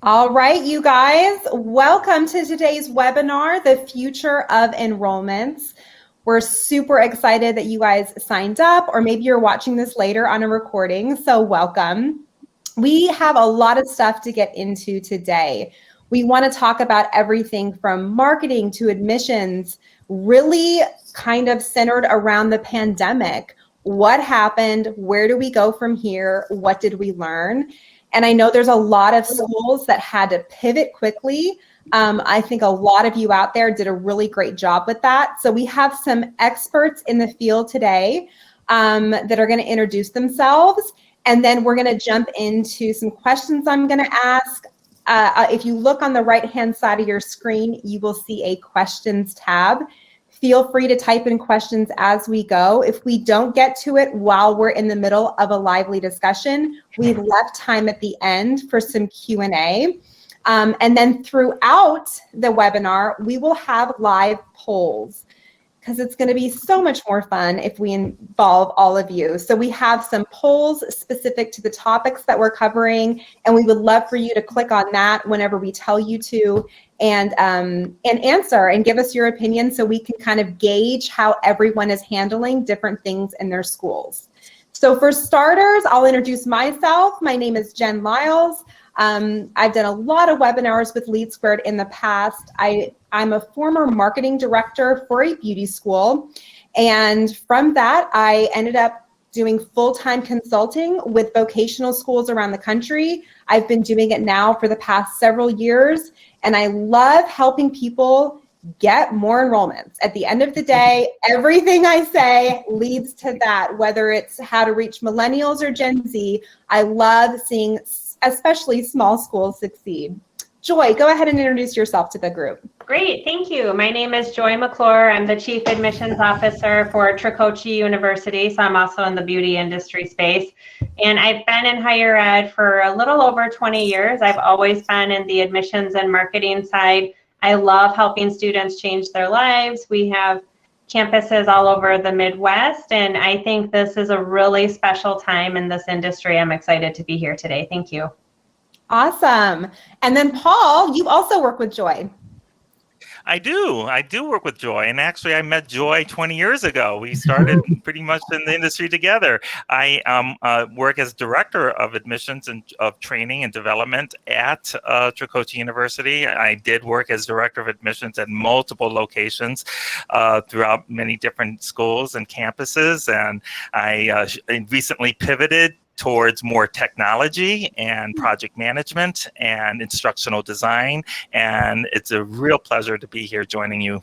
All right, you guys, welcome to today's webinar, The Future of Enrollments. We're super excited that you guys signed up, or maybe you're watching this later on a recording, so welcome. We have a lot of stuff to get into today. We want to talk about everything from marketing to admissions, really kind of centered around the pandemic. What happened? Where do we go from here? What did we learn? And I know there's a lot of schools that had to pivot quickly. I think a lot of you out there did a really great job with that. So we have some experts in the field today that are going to introduce themselves. And then we're going to jump into some questions I'm going to ask. If you look on the right-hand side of your screen, you will see a questions tab. Feel free to type in questions as we go. If we don't get to it while we're in the middle of a lively discussion, we've left time at the end for some Q&A. And then throughout the webinar, we will have live polls because it's going to be so much more fun if we involve all of you. So we have some polls specific to the topics that we're covering, and we would love for you to click on that whenever we tell you to, and answer and give us your opinion so we can kind of gauge how everyone is handling different things in their schools. So for starters, I'll introduce myself. My name is Jen Lyles. I've done a lot of webinars with LeadSquared in the past. I'm a former marketing director for a beauty school. And from that, I ended up doing full-time consulting with vocational schools around the country. I've been doing it now for the past several years. And I love helping people get more enrollments. At the end of the day, everything I say leads to that, whether it's how to reach millennials or Gen Z. I love seeing especially small schools succeed. Joy, go ahead and introduce yourself to the group. Great, thank you. My name is Joy McClure. I'm the Chief Admissions Officer for Tricoci University, so I'm also in the beauty industry space. And I've been in higher ed for a little over 20 years. I've always been in the admissions and marketing side. I love helping students change their lives. We have campuses all over the Midwest, and I think this is a really special time in this industry. I'm excited to be here today. Thank you. Awesome. And then Paul, you also work with Joy. I do work with Joy, and actually I met Joy 20 years ago. We started pretty much in the industry together. I work as Director of Admissions and of Training and Development at Tricoci University. I did work as Director of Admissions at multiple locations throughout many different schools and campuses, and I recently pivoted towards more technology and project management and instructional design. And it's a real pleasure to be here joining you.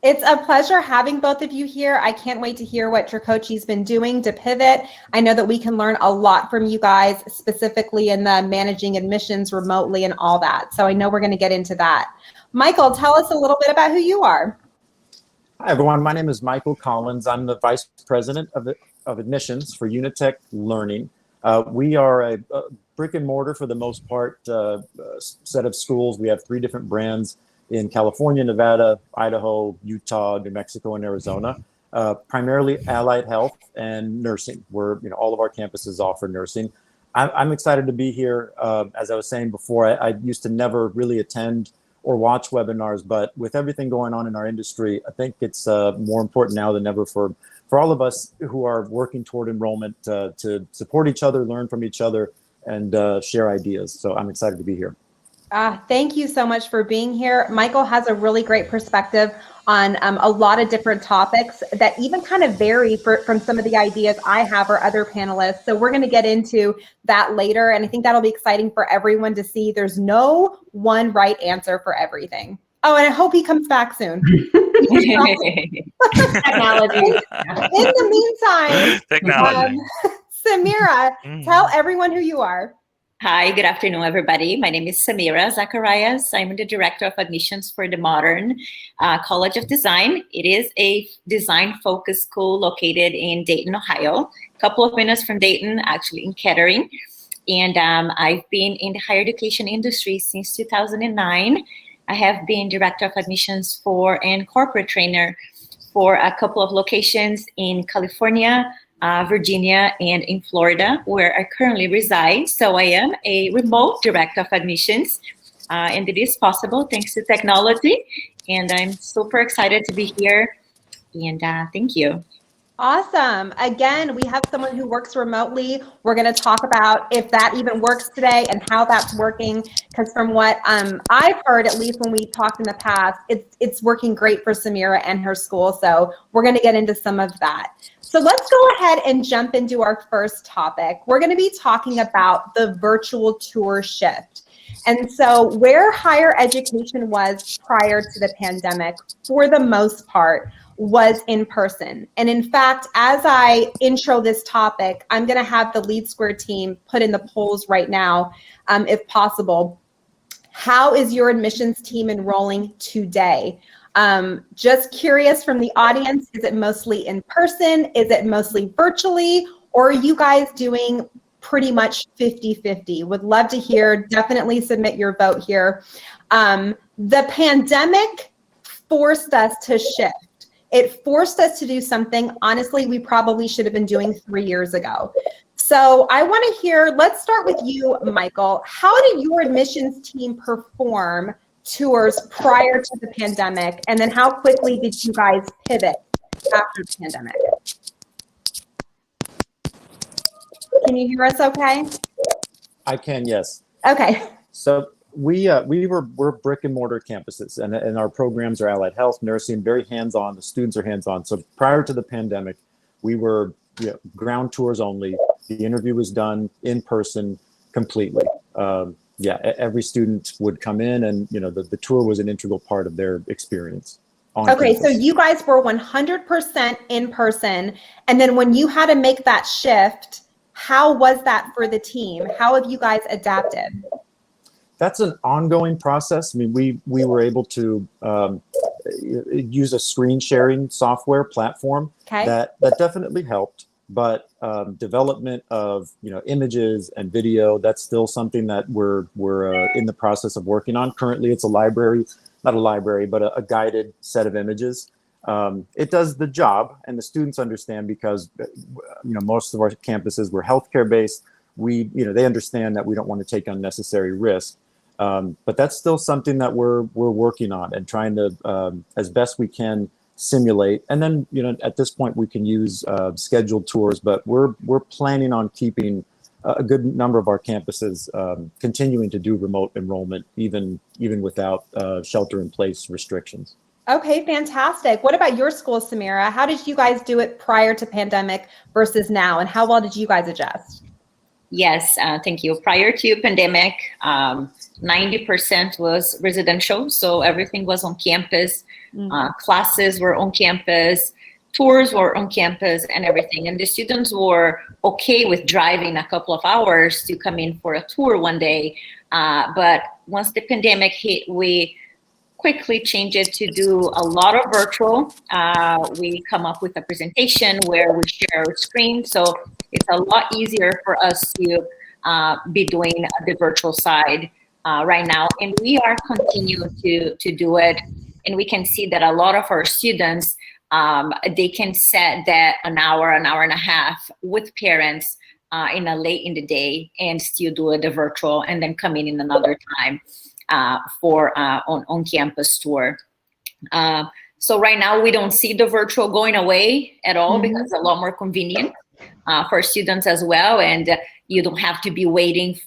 It's a pleasure having both of you here. I can't wait to hear what Tricoci's been doing to pivot. I know that we can learn a lot from you guys, specifically in the managing admissions remotely and all that. So I know we're going to get into that. Michael, tell us a little bit about who you are. Hi, everyone. My name is Michael Collins. I'm the Vice President of Admissions for Unitech Learning. We are a brick and mortar, for the most part, set of schools. We have 3 different brands in California, Nevada, Idaho, Utah, New Mexico, and Arizona. Primarily allied health and nursing, where all of our campuses offer nursing. I'm excited to be here. As I was saying before, I used to never really attend or watch webinars, but with everything going on in our industry, I think it's more important now than ever for all of us who are working toward enrollment to support each other, learn from each other, and share ideas. So I'm excited to be here. Thank you so much for being here. Michael has a really great perspective on a lot of different topics that even kind of vary from some of the ideas I have or other panelists. So we're going to get into that later. And I think that'll be exciting for everyone to see. There's no one right answer for everything. Oh, and I hope he comes back soon. Technology. In the meantime, Technology. Samira, tell everyone who you are. Hi, good afternoon, everybody. My name is Samira Zacharias. I'm the Director of Admissions for the Modern College of Design. It is a design-focused school located in Dayton, Ohio. A couple of minutes from Dayton, actually in Kettering. And I've been in the higher education industry since 2009. I have been Director of Admissions and Corporate Trainer for a couple of locations in California, Virginia, and in Florida, where I currently reside. So I am a remote director of admissions, and it is possible thanks to technology. And I'm super excited to be here. And thank you. Awesome. Again, we have someone who works remotely. We're going to talk about if that even works today and how that's working. Because from what I've heard, at least when we talked in the past, it's working great for Samira and her school. So we're going to get into some of that. So let's go ahead and jump into our first topic. We're going to be talking about the virtual tour shift. And so where higher education was prior to the pandemic, for the most part, was in person. And in fact, as I intro this topic, I'm going to have the LeadSquared team put in the polls right now, if possible. How is your admissions team enrolling today? Just curious from the audience, is it mostly in person? Is it mostly virtually? Or are you guys doing pretty much 50-50? Would love to hear, definitely submit your vote here. The pandemic forced us to shift. It forced us to do something, honestly, we probably should have been doing 3 years ago. So I want to hear, let's start with you, Michael. How did your admissions team perform tours prior to the pandemic? And then how quickly did you guys pivot after the pandemic? Can you hear us okay? I can, yes. Okay. So we're brick and mortar campuses, and our programs are allied health, nursing, very hands-on. The students are hands-on. So prior to the pandemic, we were ground tours only. The interview was done in person completely. Every student would come in, and the tour was an integral part of their experience. Okay, so you guys were 100% in person, and then when you had to make that shift, how was that for the team? How have you guys adapted? That's an ongoing process. I mean, we were able to use a screen sharing software platform that definitely helped. But development of images and video, that's still something that we're in the process of working on. Currently, it's a library, not a library, but a guided set of images. It does the job, and the students understand because most of our campuses were healthcare based. They understand that we don't want to take unnecessary risk. But that's still something that we're working on and trying to, as best we can, simulate. And then, at this point, we can use scheduled tours, but we're planning on keeping a good number of our campuses continuing to do remote enrollment, even without shelter-in-place restrictions. Okay, fantastic. What about your school, Samira? How did you guys do it prior to pandemic versus now, and how well did you guys adjust? Yes, thank you. Prior to pandemic, 90% was residential, so everything was on campus. Classes were on campus, tours were on campus, and everything. And the students were okay with driving a couple of hours to come in for a tour one day. But once the pandemic hit, we quickly changed it to do a lot of virtual. We come up with a presentation where we share our screen. So it's a lot easier for us to be doing the virtual side right now. And we are continuing to do it. And we can see that a lot of our students, they can set that an hour and a half with parents late in the day and still do the virtual and then come in another time for on-campus tour. So right now we don't see the virtual going away at all because it's a lot more convenient for students as well. And you don't have to be waiting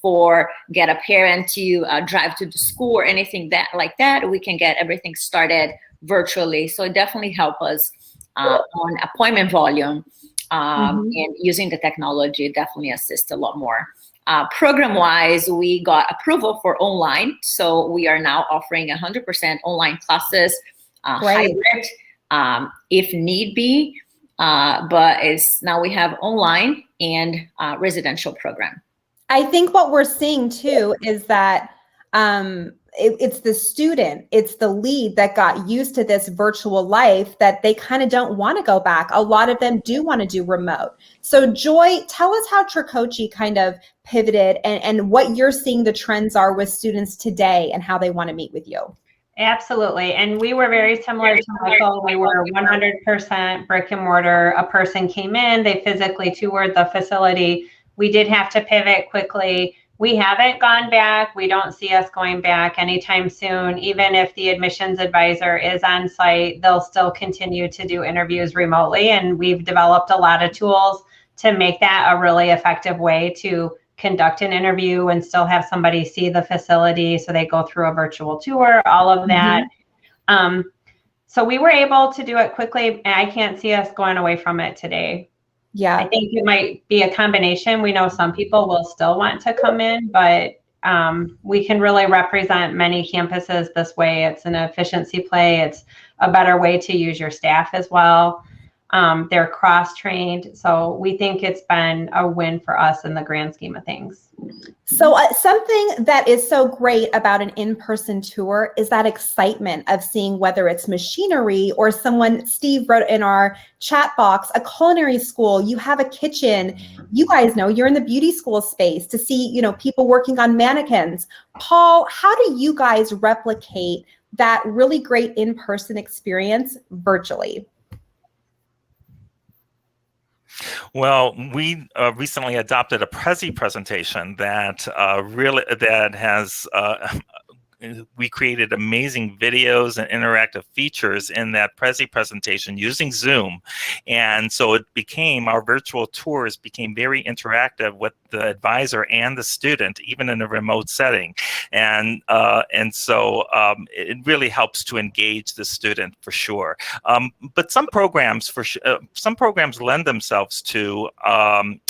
get a parent to drive to the school or anything like that. We can get everything started virtually. So it definitely helps us on appointment volume and using the technology definitely assists a lot more. Program-wise, we got approval for online. So we are now offering 100% online classes, hybrid, if need be. But now we have online and residential program. I think what we're seeing too is that it's the student, it's the lead that got used to this virtual life that they kind of don't want to go back. A lot of them do want to do remote. So Joy, tell us how Tricoci kind of pivoted and what you're seeing the trends are with students today and how they want to meet with you. Absolutely. And we were very similar to Michael. We were 100% brick and mortar. A person came in, they physically toured the facility. We did have to pivot quickly. We haven't gone back. We don't see us going back anytime soon. Even if the admissions advisor is on site, they'll still continue to do interviews remotely. And we've developed a lot of tools to make that a really effective way to conduct an interview and still have somebody see the facility. So they go through a virtual tour, all of that. So we were able to do it quickly. And I can't see us going away from it today. Yeah. I think it might be a combination. We know some people will still want to come in, but we can really represent many campuses this way. It's an efficiency play. It's a better way to use your staff as well. They're cross-trained. So we think it's been a win for us in the grand scheme of things. So something that is so great about an in-person tour is that excitement of seeing whether it's machinery or someone, Steve wrote in our chat box, a culinary school, you have a kitchen, you guys know you're in the beauty school space to see, you know, people working on mannequins. Paul, how do you guys replicate that really great in-person experience virtually? Well, we recently adopted a Prezi presentation that has we created amazing videos and interactive features in that Prezi presentation using Zoom. And so it became, our virtual tours became very interactive with the advisor and the student, even in a remote setting. And so it really helps to engage the student for sure. But some programs lend themselves to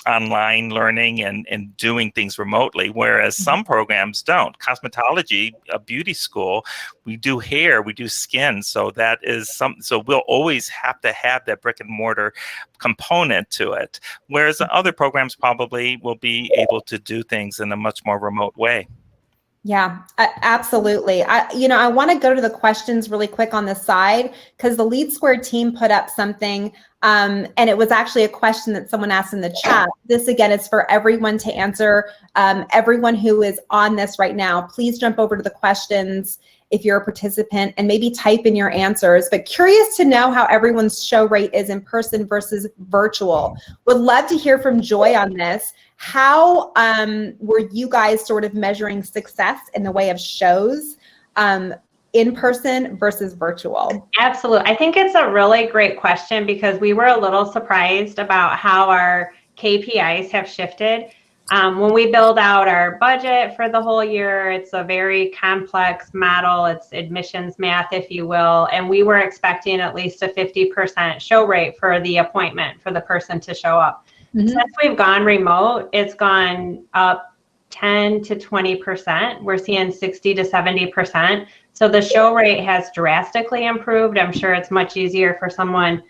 online learning and doing things remotely, whereas some programs don't. Cosmetology, a beauty school, we do hair, we do skin, so that is so we'll always have to have that brick and mortar component to it, whereas other programs probably will be able to do things in a much more remote way. Yeah, absolutely. I want to go to the questions really quick on the side because the LeadSquared team put up something, and it was actually a question that someone asked in the chat. This again is for everyone to answer. Everyone who is on this right now, please jump over to the questions if you're a participant and maybe type in your answers. But curious to know how everyone's show rate is in person versus virtual. Would love to hear from Joy on this. How were you guys sort of measuring success in the way of shows in person versus virtual? Absolutely. I think it's a really great question because we were a little surprised about how our KPIs have shifted. When we build out our budget for the whole year, it's a very complex model. It's admissions math, if you will. And we were expecting at least a 50% show rate for the appointment for the person to show up. Mm-hmm. Since we've gone remote, it's gone up 10 to 20%. We're seeing 60 to 70%. So the show rate has drastically improved. I'm sure it's much easier for someone.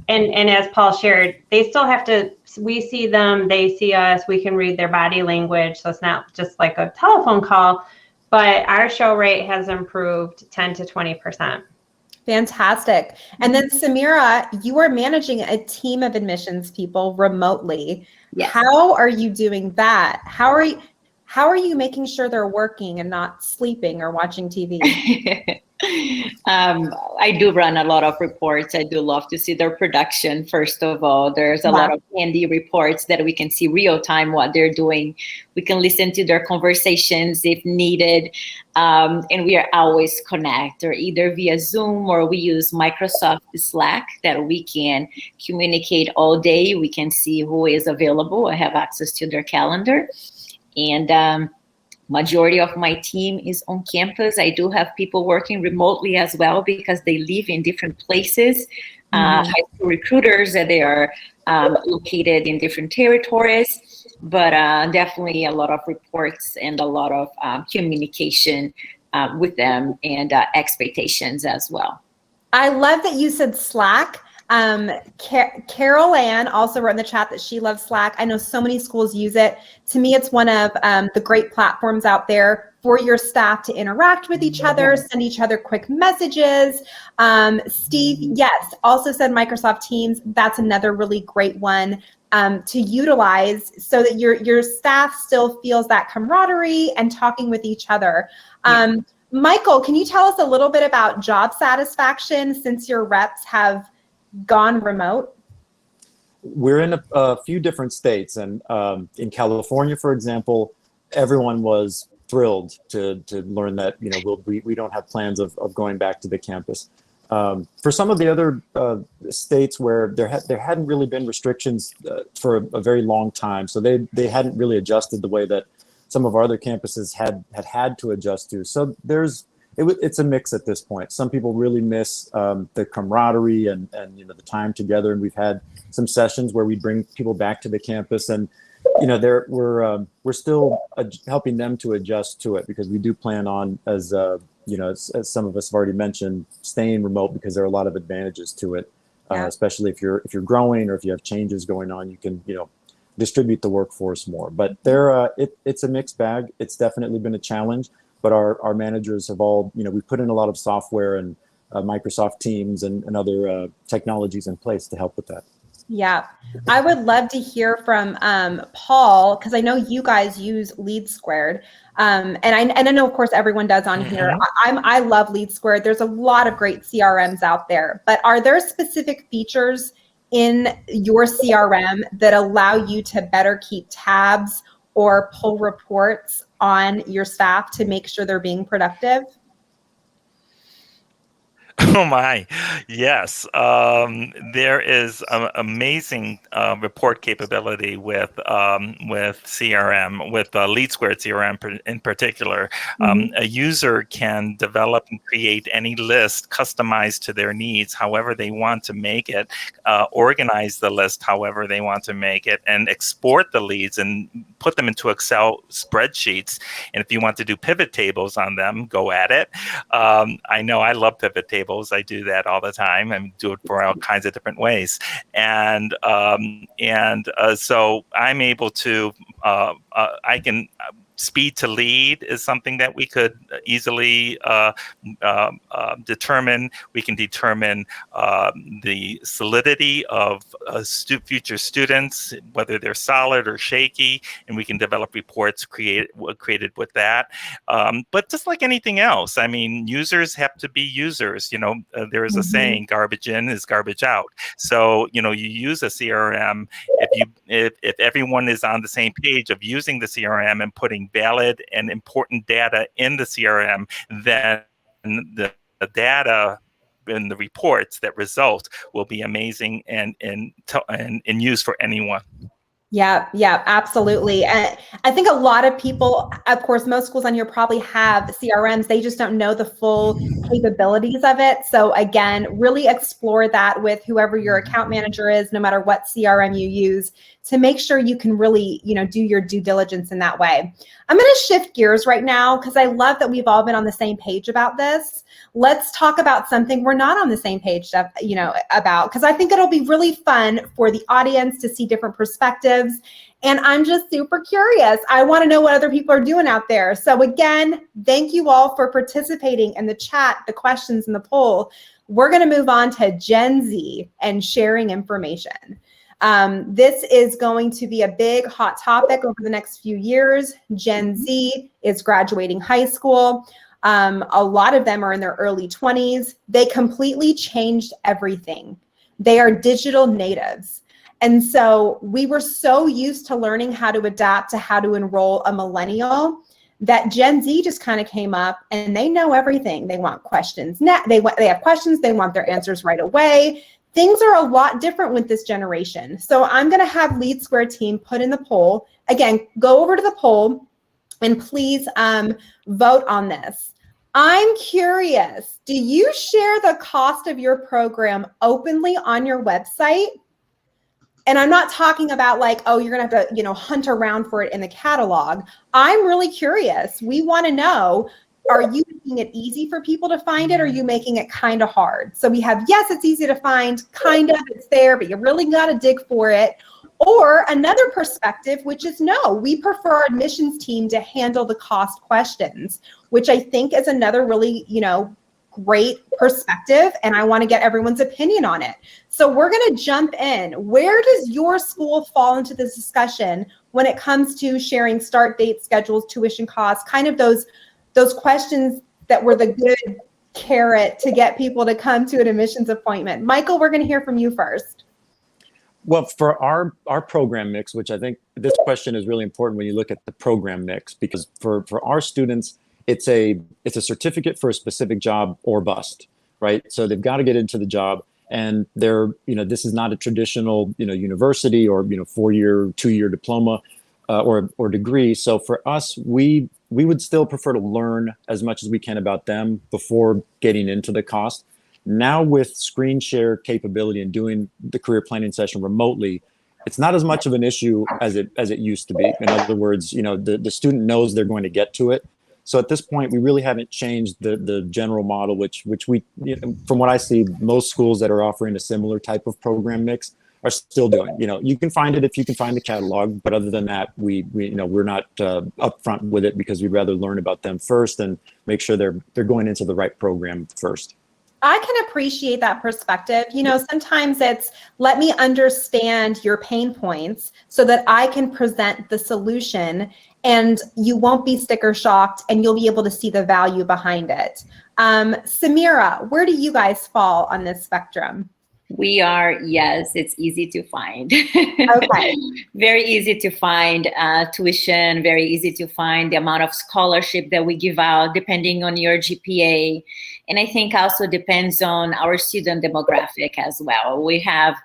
And as Paul shared, they still have to, we see them, they see us, we can read their body language. So it's not just like a telephone call, but our show rate has improved 10 to 20%. Fantastic. And then Samira, you are managing a team of admissions people remotely. Yes. How are you doing that? How are you making sure they're working and not sleeping or watching TV? I do run a lot of reports. I do love to see their production. First of all, there's a lot of handy reports that we can see real time what they're doing. We can listen to their conversations if needed. And we are always connected, either via Zoom or we use Microsoft Slack that we can communicate all day. We can see who is available. I have access to their calendar. And majority of my team is on campus. I do have people working remotely as well because they live in different places. High school recruiters that they are located in different territories, but definitely a lot of reports and a lot of communication with them and expectations as well. I love that you said Slack. Carol Ann also wrote in the chat that she loves Slack. I know so many schools use it. To me, it's one of the great platforms out there for your staff to interact with each other, send each other quick messages. Steve, yes, also said Microsoft Teams. That's another really great one to utilize so that your staff still feels that camaraderie and talking with each other. Michael, can you tell us a little bit about job satisfaction since your reps have gone remote? We're in a few different states, and in California, for example, everyone was thrilled to learn that we don't have plans of going back to the campus. For some of the other states where there hadn't really been restrictions for a very long time, so they hadn't really adjusted the way that some of our other campuses had to adjust to. So it's a mix at this point. Some people really miss the camaraderie and the time together, and we've had some sessions where we bring people back to the campus, and we're still helping them to adjust to it, because we do plan on, as some of us have already mentioned, staying remote, because there are a lot of advantages to it, especially if you're growing or if you have changes going on. You can distribute the workforce more. But it's a mixed bag. It's definitely been a challenge, but our managers have all we put in a lot of software and Microsoft Teams and other technologies in place to help with that. Yeah, I would love to hear from Paul, because I know you guys use LeadSquared, and I know, of course, everyone does on here. I love LeadSquared. There's a lot of great CRMs out there, but are there specific features in your CRM that allow you to better keep tabs or pull reports on your staff to make sure they're being productive? Oh my, yes. There is amazing report capability with CRM, with LeadSquared CRM in particular. A user can develop and create any list customized to their needs, however they want to make it, organize the list however they want to make it, and export the leads and put them into Excel spreadsheets. And if you want to do pivot tables on them, go at it. I know I love pivot tables. I do that all the time. I do it for all kinds of different ways. And so I'm able to, I can, speed to lead is something that we could easily determine. We can determine the solidity of future students, whether they're solid or shaky, and we can develop reports created with that. But just like anything else, I mean, users have to be users. There is a saying, garbage in is garbage out. So, you use a CRM if everyone is on the same page of using the CRM and putting valid and important data in the CRM, then the data and the reports that result will be amazing and use for anyone. Yeah, absolutely. And I think a lot of people, of course, most schools on here probably have CRMs. They just don't know the full capabilities of it. So again, really explore that with whoever your account manager is, no matter what CRM you use, to make sure you can really, do your due diligence in that way. I'm going to shift gears right now because I love that we've all been on the same page about this. Let's talk about something we're not on the same page, about, because I think it'll be really fun for the audience to see different perspectives. And I'm just super curious. I want to know what other people are doing out there. So again, thank you all for participating in the chat, the questions, and the poll. We're going to move on to Gen Z and sharing information. This is going to be a big hot topic over the next few years. Gen Z is graduating high school. A lot of them are in their early 20s. They completely changed everything. They are digital natives. And so we were so used to learning how to adapt to how to enroll a millennial that Gen Z just kind of came up and they know everything. They want questions. They have questions. They want their answers right away. Things are a lot different with this generation. So I'm going to have LeadSquared team put in the poll. Again, go over to the poll and please vote on this. I'm curious, do you share the cost of your program openly on your website? And I'm not talking about like, oh, you're going to have to, hunt around for it in the catalog. I'm really curious. We want to know, are you making it easy for people to find it, or are you making it kind of hard? So we have, yes, it's easy to find, kind of, it's there, but you really got to dig for it. Or another perspective, which is no, we prefer our admissions team to handle the cost questions, which I think is another really, great perspective. And I want to get everyone's opinion on it. So we're going to jump in. Where does your school fall into this discussion when it comes to sharing start dates, schedules, tuition costs, kind of those questions that were the good carrot to get people to come to an admissions appointment. Michael, we're going to hear from you first. Well, for our program mix, which I think this question is really important when you look at the program mix, because for our students, it's a certificate for a specific job or bust, right? So they've got to get into the job, and this is not a traditional, university or, 4-year, 2-year diploma or degree. So for us, we would still prefer to learn as much as we can about them before getting into the cost. Now with screen share capability and doing the career planning session remotely, it's not as much of an issue as it used to be. In other words, the student knows they're going to get to it. So at this point, we really haven't changed the general model, which we, from what I see, most schools that are offering a similar type of program mix are still doing. You can find it if you can find the catalog, but other than that, we're not upfront with it, because we'd rather learn about them first and make sure they're going into the right program first. I can appreciate that perspective. Sometimes it's, let me understand your pain points so that I can present the solution, and you won't be sticker shocked and you'll be able to see the value behind it. Samira, where do you guys fall on this spectrum? We are, yes, it's easy to find. Okay. Very easy to find tuition, very easy to find the amount of scholarship that we give out depending on your GPA. And I think also depends on our student demographic as well. We have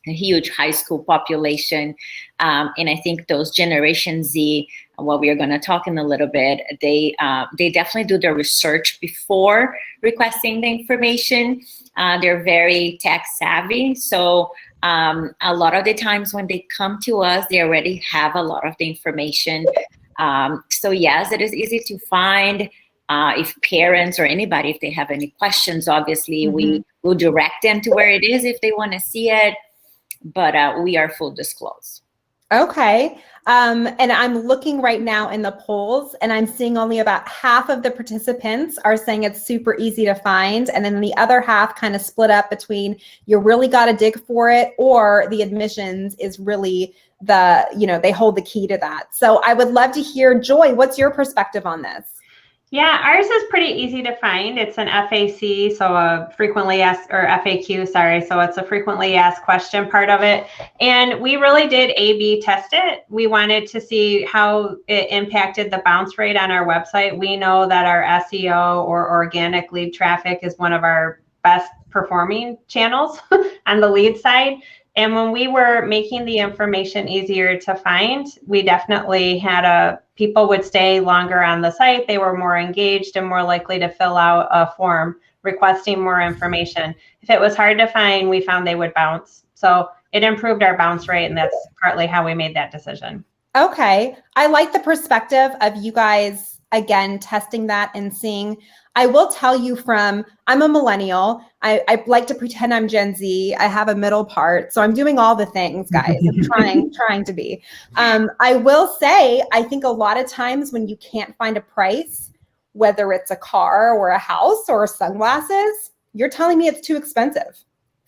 a huge high school population. And I think those Generation Z, what we are going to talk in a little bit, they definitely do their research before requesting the information. They're very tech savvy. So a lot of the times when they come to us, they already have a lot of the information. So yes, it is easy to find. If parents or anybody, if they have any questions, obviously we will direct them to where it is if they want to see it. But we are full disclose. Okay. And I'm looking right now in the polls, and I'm seeing only about half of the participants are saying it's super easy to find. And then the other half kind of split up between you really got to dig for it, or the admissions is really they hold the key to that. So I would love to hear, Joy, what's your perspective on this? Yeah, ours is pretty easy to find. It's an FAC, so a frequently asked, or FAQ, sorry. So it's a frequently asked question part of it. And we really did A/B test it. We wanted to see how it impacted the bounce rate on our website. We know that our SEO or organic lead traffic is one of our best performing channels on the lead side. And when we were making the information easier to find, we definitely had people would stay longer on the site. They were more engaged and more likely to fill out a form requesting more information. If it was hard to find, we found they would bounce. So it improved our bounce rate, and that's partly how we made that decision. Okay. I like the perspective of you guys, again, testing that and seeing. I will tell you I'm a millennial. I like to pretend I'm Gen Z. I have a middle part. So I'm doing all the things, guys. I'm trying to be. I will say, I think a lot of times when you can't find a price, whether it's a car or a house or sunglasses, you're telling me it's too expensive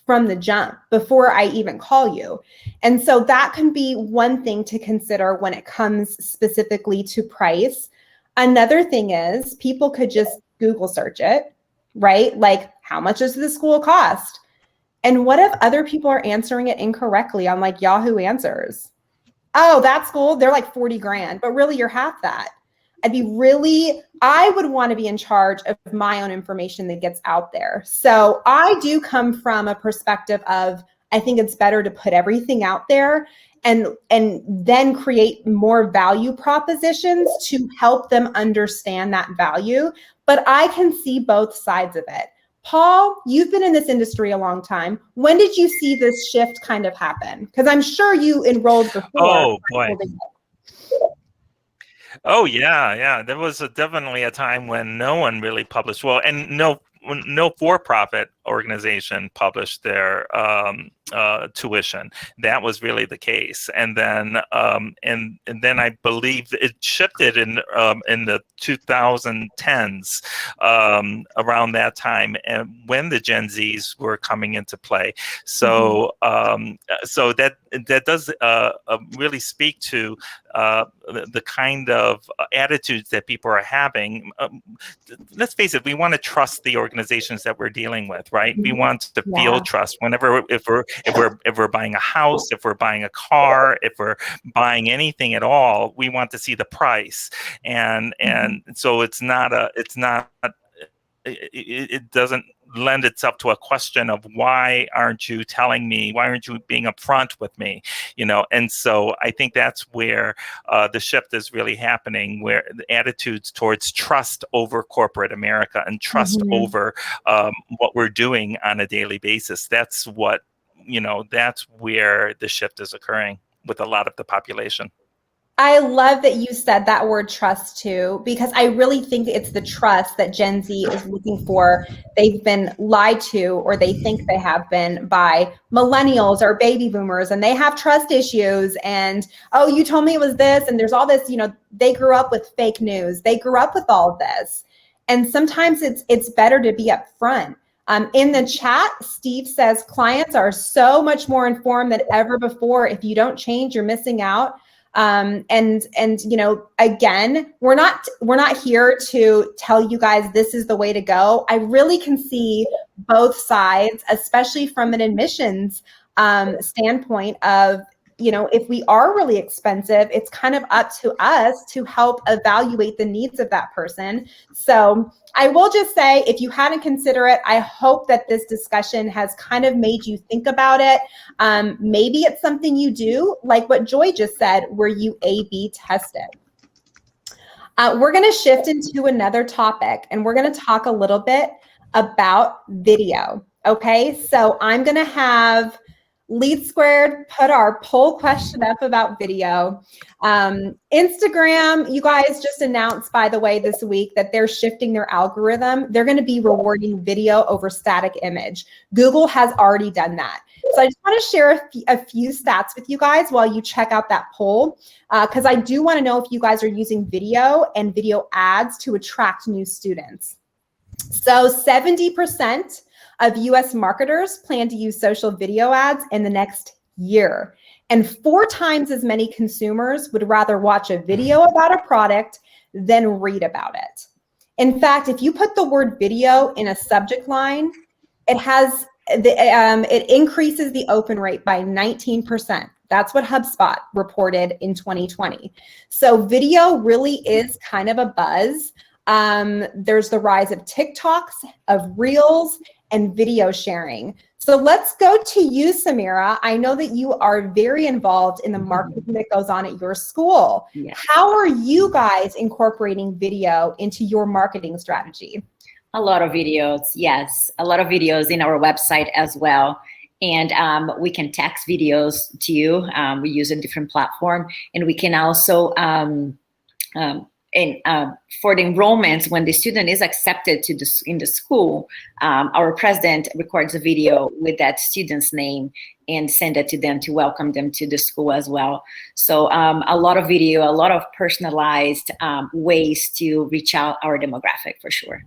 from the jump before I even call you. And so that can be one thing to consider when it comes specifically to price. Another thing is people could just Google search it, right? Like, how much does the school cost? And what if other people are answering it incorrectly on like Yahoo Answers? Oh, that school, they're like 40 grand, but really you're half that. I would want to be in charge of my own information that gets out there. So I do come from a perspective of, I think it's better to put everything out there and then create more value propositions to help them understand that value. But I can see both sides of it. Paul, you've been in this industry a long time. When did you see this shift kind of happen? Because I'm sure you enrolled before. Oh, boy. Oh, yeah. There was definitely a time when no one really published well, and no for-profit organization published their tuition. That was really the case, and then I believe it shifted in the 2010s, around that time, and when the Gen Zs were coming into play. So so that does really speak to the kind of attitudes that people are having. Let's face it, we want to trust the organizations that we're dealing with, right? We want to feel trust whenever, if we're buying a house, if we're buying a car, if we're buying anything at all, we want to see the price, and so it doesn't lend itself to a question of why aren't you telling me, why aren't you being upfront with me, and so I think that's where the shift is really happening, where the attitudes towards trust over corporate America and trust over what we're doing on a daily basis. That's what, that's where the shift is occurring with a lot of the population. I love that you said that word trust too, because I really think it's the trust that Gen Z is looking for. They've been lied to, or they think they have been, by millennials or baby boomers, and they have trust issues. And, oh, you told me it was this, and there's all this, they grew up with fake news. They grew up with all of this. And sometimes it's better to be upfront. In the chat, Steve says clients are so much more informed than ever before. If you don't change, you're missing out. And again, we're not here to tell you guys this is the way to go. I really can see both sides, especially from an admissions standpoint of, if we are really expensive, it's kind of up to us to help evaluate the needs of that person. So I will just say, if you hadn't considered it, I hope that this discussion has kind of made you think about it. Maybe it's something you do, like what Joy just said, where you A/B test it. We're going to shift into another topic, and we're going to talk a little bit about video. Okay, so I'm going to have LeadSquared put our poll question up about video. Instagram, you guys just announced, by the way, this week that they're shifting their algorithm. They're going to be rewarding video over static image. Google has already done that. So I just want to share a few stats with you guys while you check out that poll, because I do want to know if you guys are using video and video ads to attract new students. So 70% of US marketers plan to use social video ads in the next year. And 4 times as many consumers would rather watch a video about a product than read about it. In fact, if you put the word video in a subject line, it increases the open rate by 19%. That's what HubSpot reported in 2020. So video really is kind of a buzz. There's the rise of TikToks, of Reels, and video sharing. So let's go to you, Samira. I know that you are very involved in the marketing that goes on at your school. Yes. How are you guys incorporating video into your marketing strategy? A lot of videos, yes. A lot of videos in our website as well. And we can text videos to you. We use a different platform. And we can also, for the enrollments, when the student is accepted in the school, our president records a video with that student's name and send it to them to welcome them to the school as well. So a lot of video, a lot of personalized ways to reach out our demographic for sure.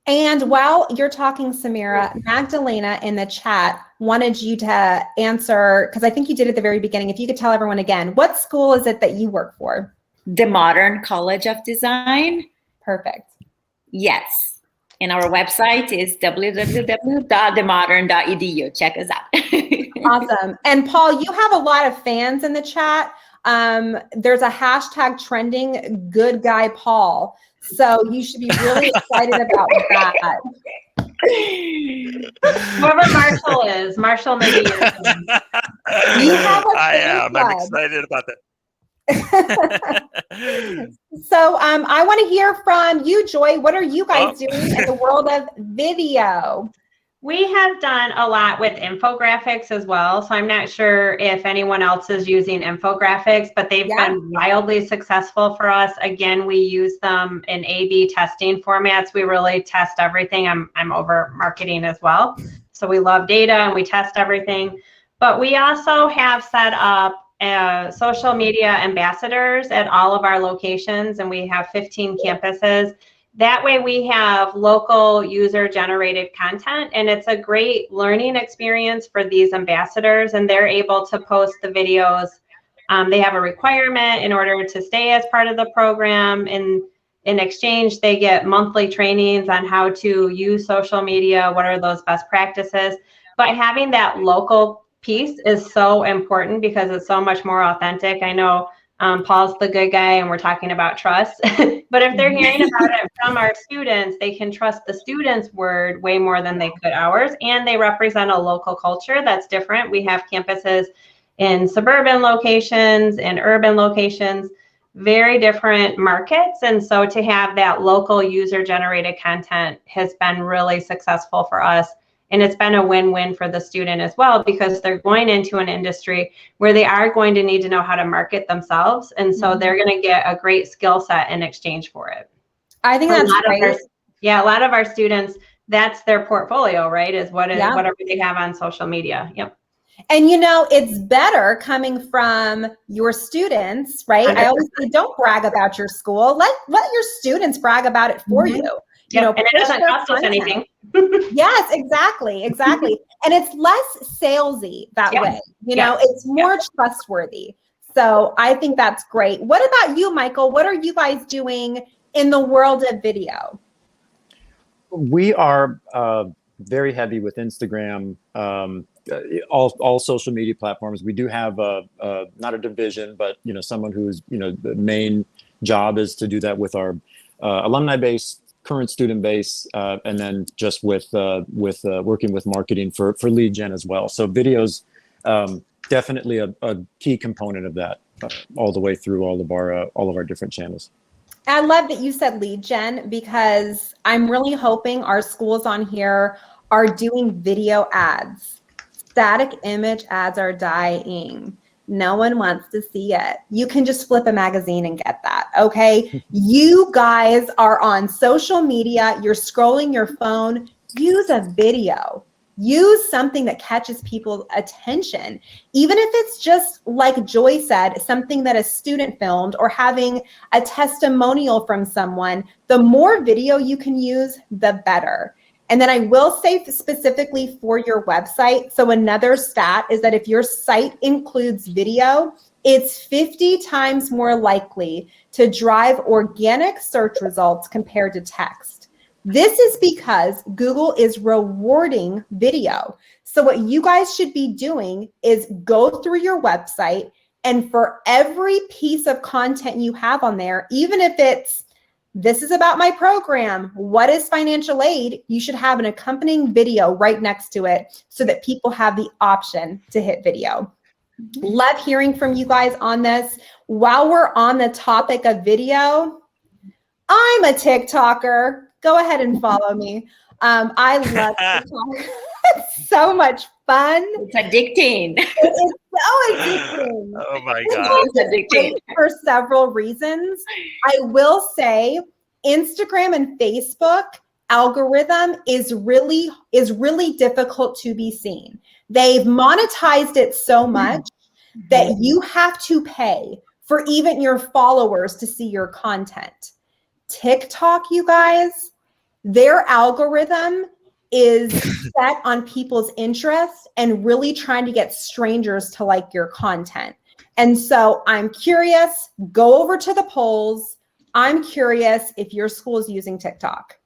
And while you're talking, Samira, Magdalena in the chat wanted you to answer, because I think you did at the very beginning. If you could tell everyone again, what school is it that you work for? The Modern College of Design. Perfect. Yes. And our website is www.themodern.edu. Check us out. Awesome. And Paul, you have a lot of fans in the chat. There's a hashtag trending, good guy Paul. So you should be really excited about that. Whoever Marshall is, Marshall maybe is. You have a I am. I'm excited about that. So I want to hear from you, Joy. What are you guys doing in the world of video? We have done a lot with infographics as well. So I'm not sure if anyone else is using infographics, but they've been wildly successful for us. Again, we use them in A/B testing formats. We really test everything. I'm over marketing as well. So we love data and we test everything. But we also have set up social media ambassadors at all of our locations, and we have 15 campuses. That way we have local user generated content, and it's a great learning experience for these ambassadors, and they're able to post the videos. They have a requirement in order to stay as part of the program. In exchange, they get monthly trainings on how to use social media, what are those best practices. But having that local piece is so important because it's so much more authentic. I know Paul's the good guy and we're talking about trust, but if they're hearing about it from our students, they can trust the students' word way more than they could ours, and they represent a local culture that's different. We have campuses in suburban locations and urban locations, very different markets, and so to have that local user-generated content has been really successful for us. And it's been a win-win for the student as well, because they're going into an industry where they are going to need to know how to market themselves. And so they're going to get a great skill set in exchange for it. I think that's great. A lot of our students, that's their portfolio, right? Is whatever they have on social media. Yep. And it's better coming from your students, right? 100%. I always say, don't brag about your school. Let your students brag about it for you. And it doesn't cost us anything. Yes, exactly. And it's less salesy that way. It's more trustworthy. So I think that's great. What about you, Michael? What are you guys doing in the world of video? We are very heavy with Instagram, all social media platforms. We do have not a division, but someone who's the main job is to do that with our alumni base, current student base, and then just with working with marketing for lead gen as well. So videos definitely a key component of that, all the way through all of our different channels. I love that you said lead gen, because I'm really hoping our schools on here are doing video ads. Static image ads are dying. No one wants to see it. You can just flip a magazine and get that, okay? You guys are on social media, you're scrolling your phone, use a video. Use something that catches people's attention. Even if it's just, like Joy said, something that a student filmed or having a testimonial from someone, the more video you can use, the better. And then I will say specifically for your website, so another stat is that if your site includes video, it's 50 times more likely to drive organic search results compared to text. This is because Google is rewarding video. So what you guys should be doing is go through your website, and for every piece of content you have on there, even if it's this is about my program, what is financial aid, you should have an accompanying video right next to it so that people have the option to hit video. Love hearing from you guys on this. While we're on the topic of video, I'm a TikToker. Go ahead and follow me. I love TikTok. It's so much fun. It's addicting. It's so addicting. Oh my God. It's addicting for several reasons. I will say Instagram and Facebook algorithm is really difficult to be seen. They've monetized it so much that you have to pay for even your followers to see your content. TikTok, you guys, their algorithm is set on people's interests and really trying to get strangers to like your content. And so I'm curious, go over to the polls. I'm curious if your school is using TikTok.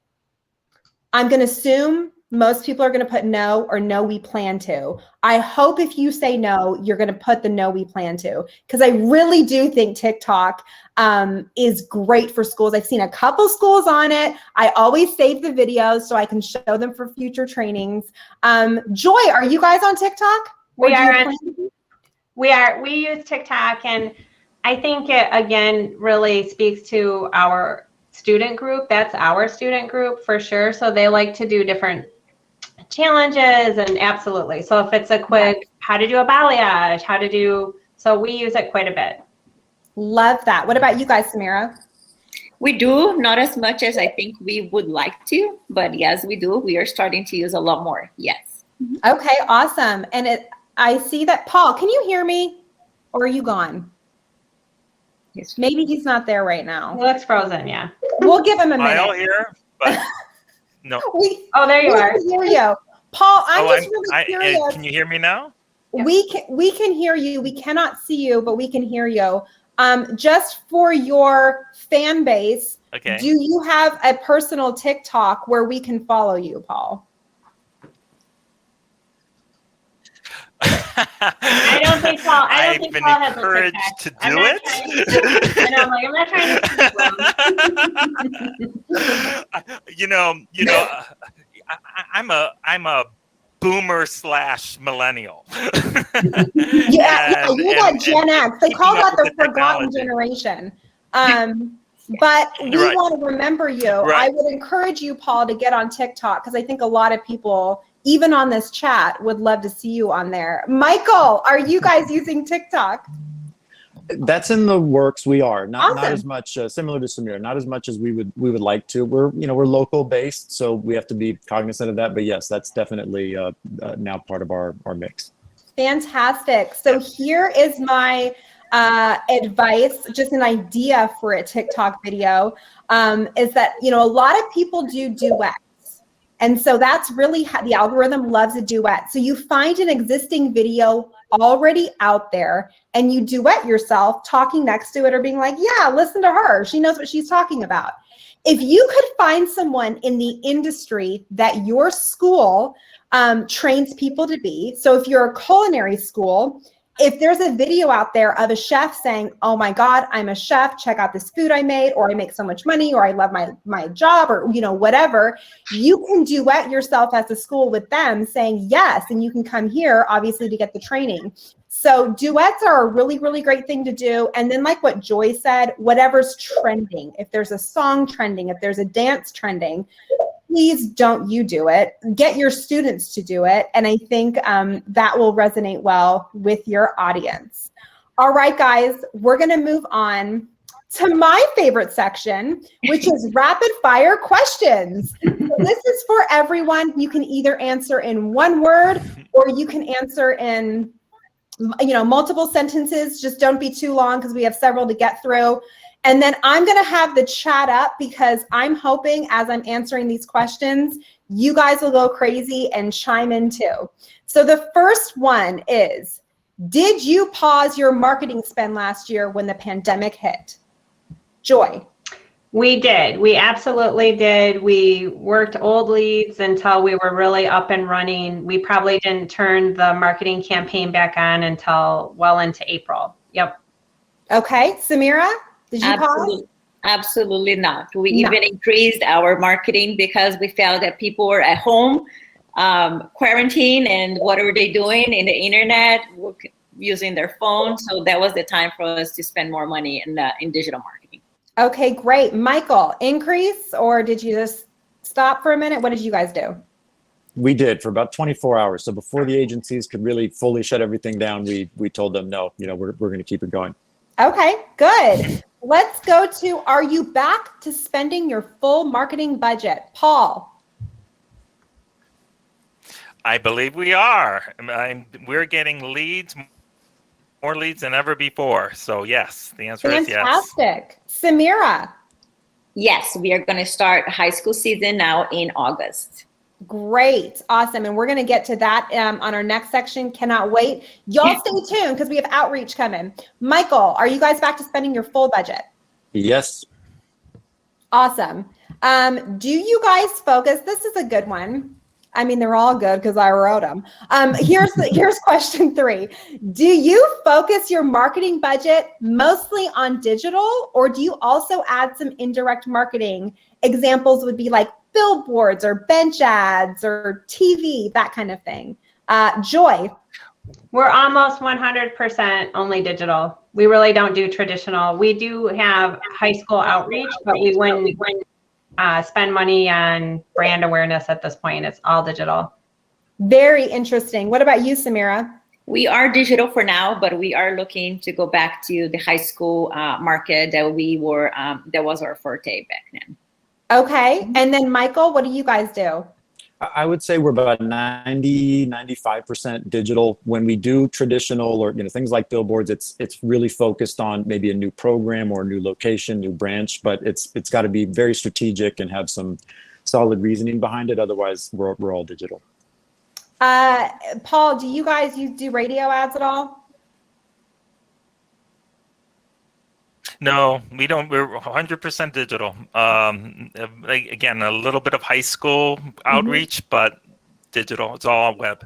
I'm going to assume most people are going to put no or no, we plan to. I hope if you say no, you're going to put the no, we plan to, because I really do think TikTok is great for schools. I've seen a couple schools on it. I always save the videos so I can show them for future trainings. Joy, are you guys on TikTok? We use TikTok, and I think it again really speaks to our student group. That's our student group for sure. So they like to do different challenges, and absolutely. So if it's a quick, how to do a balayage, so we use it quite a bit. Love that. What about you guys, Samira? We do, not as much as I think we would like to, but yes, we do. We are starting to use a lot more. Yes. Okay, awesome. And I see that, Paul, can you hear me? Or are you gone? Yes. Maybe he's not there right now. He looks frozen, yeah. We'll give him a minute. I'll hear, but no. Oh, there you are. We can hear you. Paul, I'm just really curious. Can you hear me now? We can hear you. We cannot see you, but we can hear you. Just for your fan base, Okay. Do you have a personal TikTok where we can follow you, Paul? I don't think Paul. I don't think Paul has a TikTok. I've been encouraged to do it. And I'm like, I'm not trying to. I'm a boomer / millennial. Yeah, you're that Gen X. They call that the forgotten generation. But we want to remember you. I would encourage you, Paul, to get on TikTok because I think a lot of people, even on this chat, would love to see you on there. Michael, are you guys using TikTok? That's in the works. We are not Awesome. as much similar to Samira, not as much as we would like to. We're local based, so we have to be cognizant of that. But yes, that's definitely now part of our mix. Fantastic. So here is my advice, just an idea for a TikTok video, is that, a lot of people do duets. And so that's really how the algorithm loves a duet. So you find an existing video already out there and you duet yourself talking next to it or being like, yeah, listen to her. She knows what she's talking about. If you could find someone in the industry that your school trains people to be, so if you're a culinary school, if there's a video out there of a chef saying, oh my God, I'm a chef, check out this food I made, or I make so much money, or I love my job, or whatever, you can duet yourself as a school with them saying yes, and you can come here obviously to get the training. So duets are a really, really great thing to do. And then like what Joy said, whatever's trending, if there's a song trending, if there's a dance trending, please don't you do it. Get your students to do it. And I think that will resonate well with your audience. All right, guys, we're going to move on to my favorite section, which is rapid fire questions. So this is for everyone. You can either answer in one word or you can answer in multiple sentences. Just don't be too long because we have several to get through. And then I'm going to have the chat up because I'm hoping as I'm answering these questions, you guys will go crazy and chime in too. So the first one is, did you pause your marketing spend last year when the pandemic hit? Joy. We did. We absolutely did. We worked old leads until we were really up and running. We probably didn't turn the marketing campaign back on until well into April. Yep. Okay. Samira? Did you pause? Absolutely not. We even increased our marketing because we felt that people were at home, quarantine, and what were they doing in the internet, using their phone. So that was the time for us to spend more money in digital marketing. Okay, great. Michael, increase or did you just stop for a minute? What did you guys do? We did for about 24 hours. So before the agencies could really fully shut everything down, we told them, no, we're going to keep it going. Okay, good. Let's go to, are you back to spending your full marketing budget? Paul. I believe we are. We're getting leads, more leads than ever before. So yes, the answer is yes. Fantastic. Samira. Yes, we are going to start high school season now in August. Great. Awesome. And we're going to get to that on our next section. Cannot wait. Y'all stay tuned because we have outreach coming. Michael, are you guys back to spending your full budget? Yes. Awesome. Do you guys focus? This is a good one. I mean, they're all good because I wrote them. Here's question 3. Do you focus your marketing budget mostly on digital, or do you also add some indirect marketing? Examples would be like billboards or bench ads or TV, that kind of thing. Joy. We're almost 100% only digital. We really don't do traditional. We do have high school outreach, but we wouldn't spend money on brand awareness at this point. It's all digital. Very interesting. What about you, Samira? We are digital for now, but we are looking to go back to the high school market that we were, that was our forte back then. Okay. And then Michael, what do you guys do? I would say we're about 95% digital. When we do traditional or things like billboards, it's really focused on maybe a new program or a new location, new branch, but it's got to be very strategic and have some solid reasoning behind it. Otherwise, we're all digital. Paul, do you guys do radio ads at all? No, we don't. We're 100% digital. Again, a little bit of high school outreach, but digital. It's all web.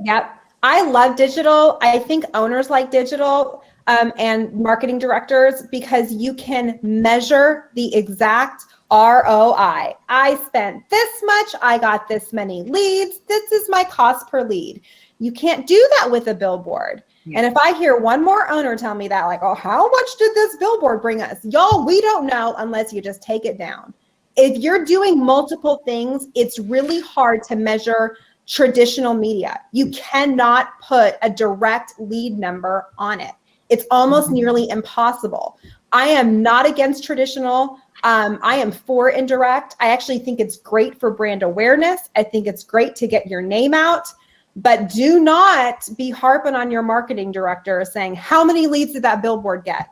Yep. I love digital. I think owners like digital and marketing directors because you can measure the exact ROI. I spent this much. I got this many leads. This is my cost per lead. You can't do that with a billboard. And if I hear one more owner tell me that, like, oh, how much did this billboard bring us? Y'all, we don't know unless you just take it down. If you're doing multiple things, it's really hard to measure traditional media. You cannot put a direct lead number on it. It's almost nearly impossible. I am not against traditional. I am for indirect. I actually think it's great for brand awareness. I think it's great to get your name out. But do not be harping on your marketing director saying, how many leads did that billboard get?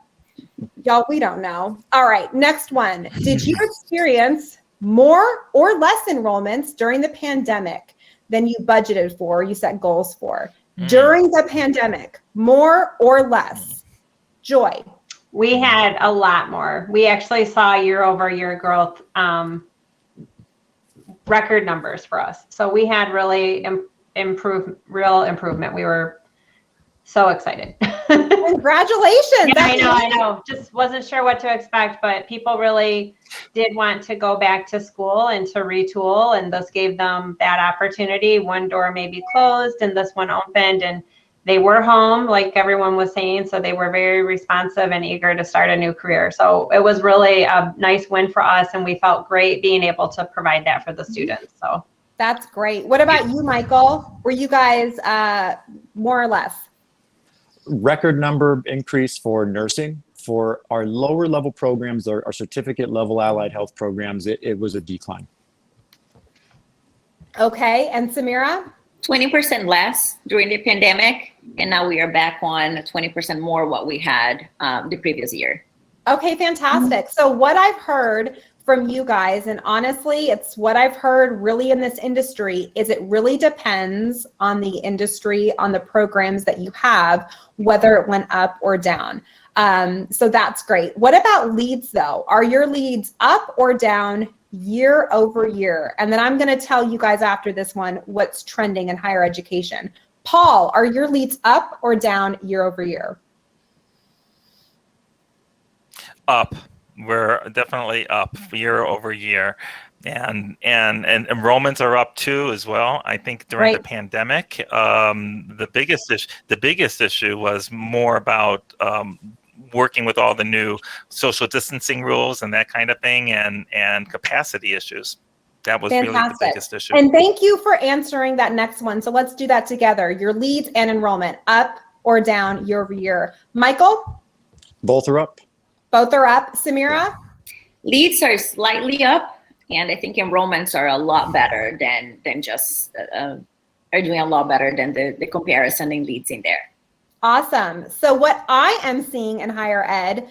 Y'all, we don't know. All right, next one. Did you experience more or less enrollments during the pandemic than you budgeted for, you set goals for? During the pandemic, more or less? Joy. We had a lot more. We actually saw year-over-year growth, record numbers for us. So we had really real improvement. We were so excited. Congratulations. Yeah, I know. Just wasn't sure what to expect, but people really did want to go back to school and to retool, and this gave them that opportunity. One door may be closed and this one opened, and they were home, like everyone was saying, so they were very responsive and eager to start a new career. So it was really a nice win for us, and we felt great being able to provide that for the students. So that's great. What about you, Michael? Were you guys more or less? Record number increase for nursing. For our lower level programs, our certificate level allied health programs, it was a decline. Okay, and Samira? 20% less during the pandemic, and now we are back on 20% more what we had the previous year. Okay, fantastic. So what I've heard from you guys, and honestly, it's what I've heard really in this industry, is it really depends on the industry, on the programs that you have, whether it went up or down. So that's great. What about leads though? Are your leads up or down year over year? And then I'm going to tell you guys after this one what's trending in higher education. Paul, are your leads up or down year over year? Up. We're definitely up year over year, and enrollments are up too as well. I think during the pandemic, the biggest issue was more about working with all the new social distancing rules and that kind of thing, and capacity issues. That was really the biggest issue. And thank you for answering that next one. So let's do that together. Your leads and enrollment, up or down year over year. Michael? Both are up. Both are up. Samira? Leads are slightly up, and I think enrollments are a lot better than just are doing a lot better than the comparison in leads in there. Awesome. So what I am seeing in higher ed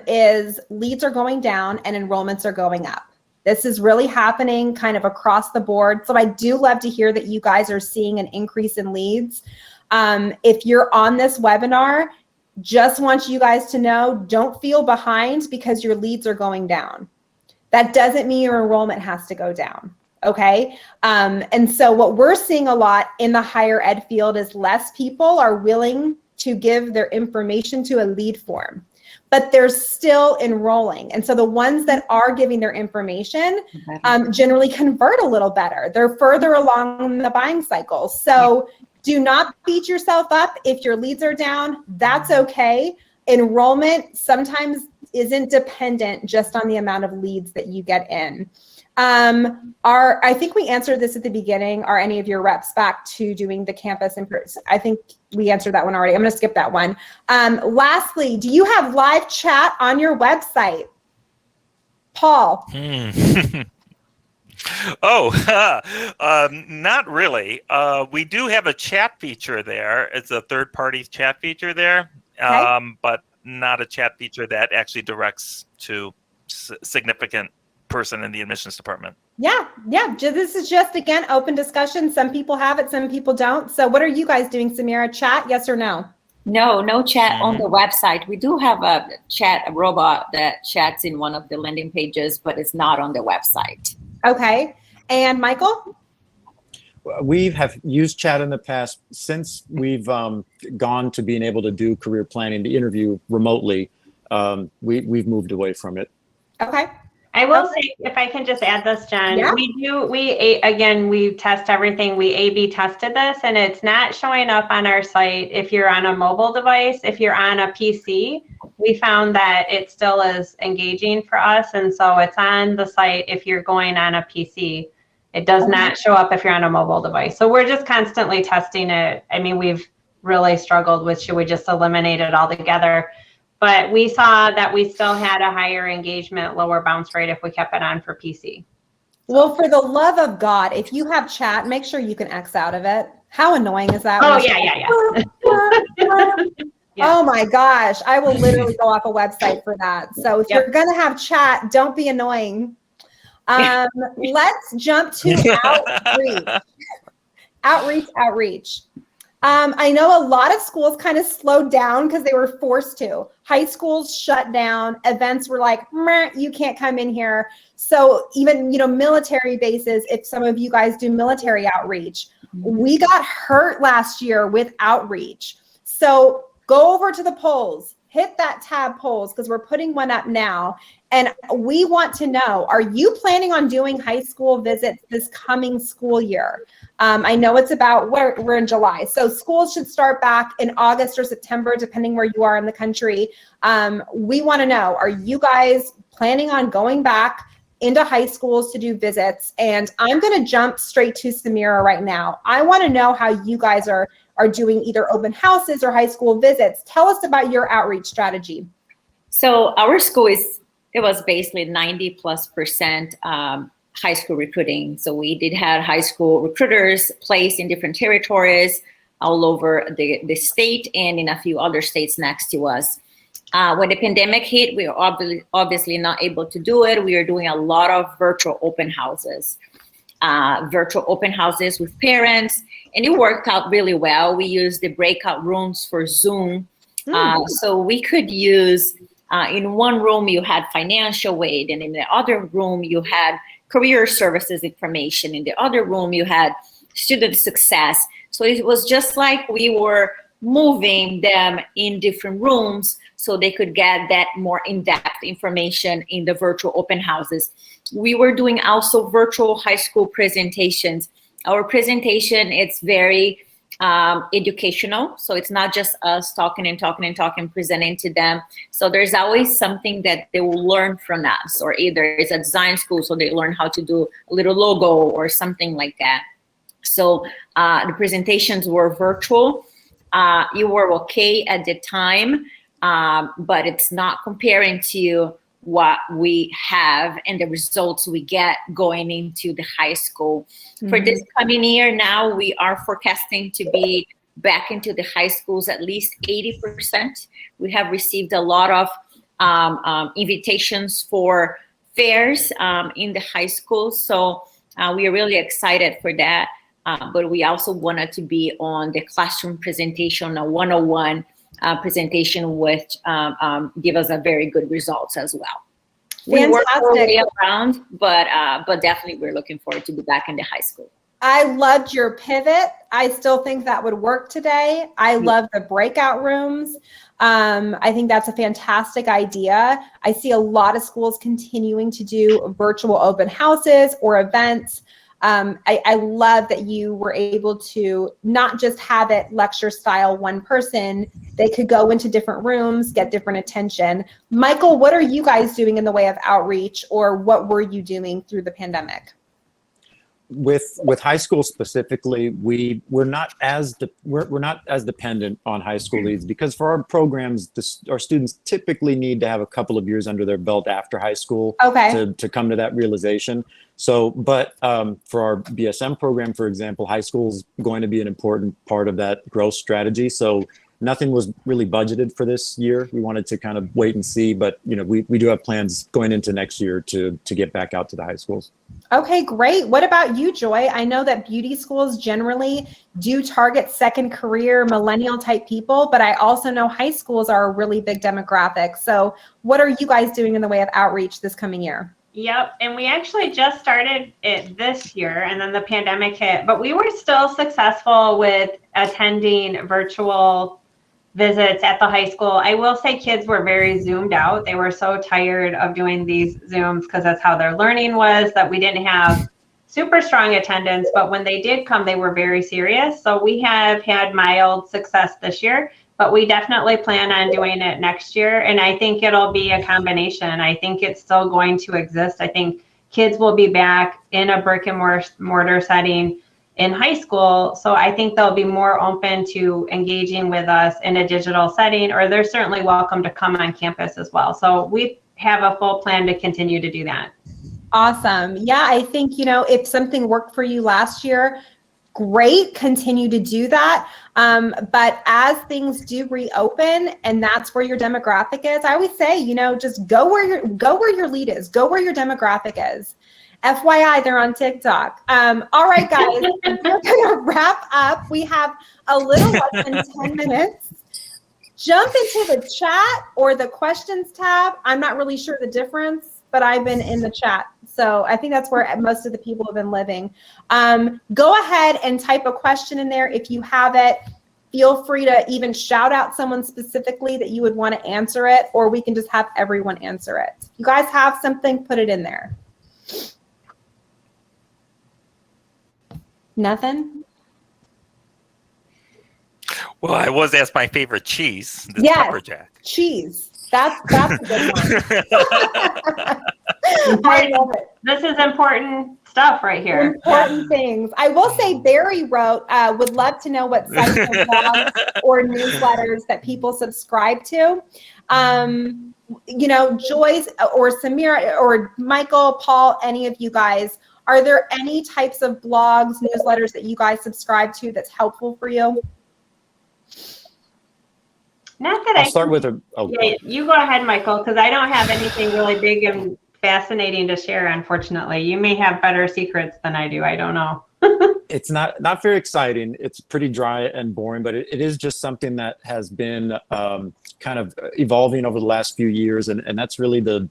is leads are going down and enrollments are going up. This is really happening kind of across the board. So I do love to hear that you guys are seeing an increase in leads. If you're on this webinar, just want you guys to know, don't feel behind because your leads are going down. That doesn't mean your enrollment has to go down, okay? And so what we're seeing a lot in the higher ed field is less people are willing to give their information to a lead form, but they're still enrolling. And so the ones that are giving their information generally convert a little better. They're further along in the buying cycle. So do not beat yourself up if your leads are down. That's okay. Enrollment, sometimes isn't dependent just on the amount of leads that you get in. I think we answered this at the beginning. Are any of your reps back to doing the campus in person? I think we answered that one already. I'm going to skip that one. Lastly, do you have live chat on your website? Paul. Not really. We do have a chat feature there. It's a third-party chat feature there, but not a chat feature that actually directs to significant person in the admissions department. Yeah. This is just, again, open discussion. Some people have it, some people don't. So what are you guys doing, Samira? Chat, yes or no? No chat on the website. We do have a robot that chats in one of the landing pages, but it's not on the website. Okay. And Michael? We have used chat in the past. Since we've gone to being able to do career planning, the interview remotely, we've moved away from it. Okay. I will say, if I can just add this, Jen, Yeah. we test everything. We A/B tested this, and it's not showing up on our site if you're on a mobile device. If you're on a PC, we found that it still is engaging for us, and so it's on the site if you're going on a PC. It does not show up if you're on a mobile device. So we're just constantly testing it. I mean, we've really struggled with, should we just eliminate it altogether? But we saw that we still had a higher engagement, lower bounce rate if we kept it on for PC. Well, for the love of God, if you have chat, make sure you can X out of it. How annoying is that? Oh, yeah. Oh my gosh, I will literally go off a website for that. So if you're gonna have chat, don't be annoying. Let's jump to outreach. I know a lot of schools kind of slowed down because they were forced to. High schools shut down. Events were like, you can't come in here. So even, military bases, if some of you guys do military outreach, we got hurt last year with outreach. So go over to the polls, hit that tab polls, because we're putting one up now. And we want to know, are you planning on doing high school visits this coming school year? I know it's we're in July. So schools should start back in August or September, depending where you are in the country. We want to know, are you guys planning on going back into high schools to do visits? And I'm going to jump straight to Samira right now. I want to know how you guys are doing either open houses or high school visits. Tell us about your outreach strategy. So our school was basically 90+% high school recruiting. So we did have high school recruiters placed in different territories all over the state and in a few other states next to us. When the pandemic hit, we were obviously not able to do it. We are doing a lot of virtual open houses with parents, and it worked out really well. We used the breakout rooms for Zoom. So we could use, in one room you had financial aid, and in the other room you had career services information. In the other room you had student success. So it was just like we were moving them in different rooms so they could get that more in-depth information in the virtual open houses. We were doing also virtual high school presentations. Our presentation, it's very educational. So it's not just us talking, presenting to them. So there's always something that they will learn from us, or either it's a design school, so they learn how to do a little logo or something like that. So the presentations were virtual. You were okay at the time, but it's not comparing to what we have and the results we get going into the high school. For this coming year now, we are forecasting to be back into the high schools at least 80%. We have received a lot of invitations for fairs in the high schools. So we are really excited for that. But we also wanted to be on the classroom presentation, a 101 presentation, which give us a very good results as well. We work our way around, but definitely we're looking forward to be back in the high school. I loved your pivot. I still think that would work today. I love the breakout rooms. I think that's a fantastic idea. I see a lot of schools continuing to do virtual open houses or events. I love that you were able to not just have it lecture style one person. They could go into different rooms, get different attention. Michael, what are you guys doing in the way of outreach, or what were you doing through the pandemic? With high school specifically, we're not as dependent on high school leads, because for our programs, our students typically need to have a couple of years under their belt after high school to come to that realization. So, but for our BSM program, for example, high school is going to be an important part of that growth strategy. So nothing was really budgeted for this year. We wanted to kind of wait and see, but we do have plans going into next year to get back out to the high schools. Okay, great. What about you, Joy? I know that beauty schools generally do target second career millennial type people, but I also know high schools are a really big demographic. So what are you guys doing in the way of outreach this coming year? Yep, and we actually just started it this year, and then the pandemic hit, but we were still successful with attending virtual visits at the high school. I will say kids were very zoomed out. They were so tired of doing these Zooms because that's how their learning was, that we didn't have super strong attendance, but when they did come, they were very serious. So we have had mild success this year, but we definitely plan on doing it next year. And I think it'll be a combination. I think it's still going to exist. I think kids will be back in a brick and mortar setting in high school. So I think they'll be more open to engaging with us in a digital setting, or they're certainly welcome to come on campus as well. So we have a full plan to continue to do that. Awesome. Yeah, I think, if something worked for you last year, great, continue to do that. But as things do reopen, and that's where your demographic is, I always say, just go where your lead is, go where your demographic is. FYI, they're on TikTok. All right, guys, we're gonna wrap up. We have a little less than 10 minutes. Jump into the chat or the questions tab. I'm not really sure the difference, but I've been in the chat. So I think that's where most of the people have been living. Go ahead and type a question in there if you have it. Feel free to even shout out someone specifically that you would want to answer it, or we can just have everyone answer it. If you guys have something, put it in there. Nothing? Well, I was asked my favorite cheese, the pepper jack. Cheese. That's a good one. I love it. This is important stuff right here. Important things. I will say Barry wrote, would love to know what sites or blogs or newsletters that people subscribe to. Joyce or Samira or Michael, Paul, any of you guys, are there any types of blogs, newsletters that you guys subscribe to that's helpful for you? Not that I'll start with you go ahead, Michael, because I don't have anything really big and fascinating to share, unfortunately. You may have better secrets than I do. I don't know. It's not very exciting. It's pretty dry and boring, but it is just something that has been kind of evolving over the last few years, and that's really the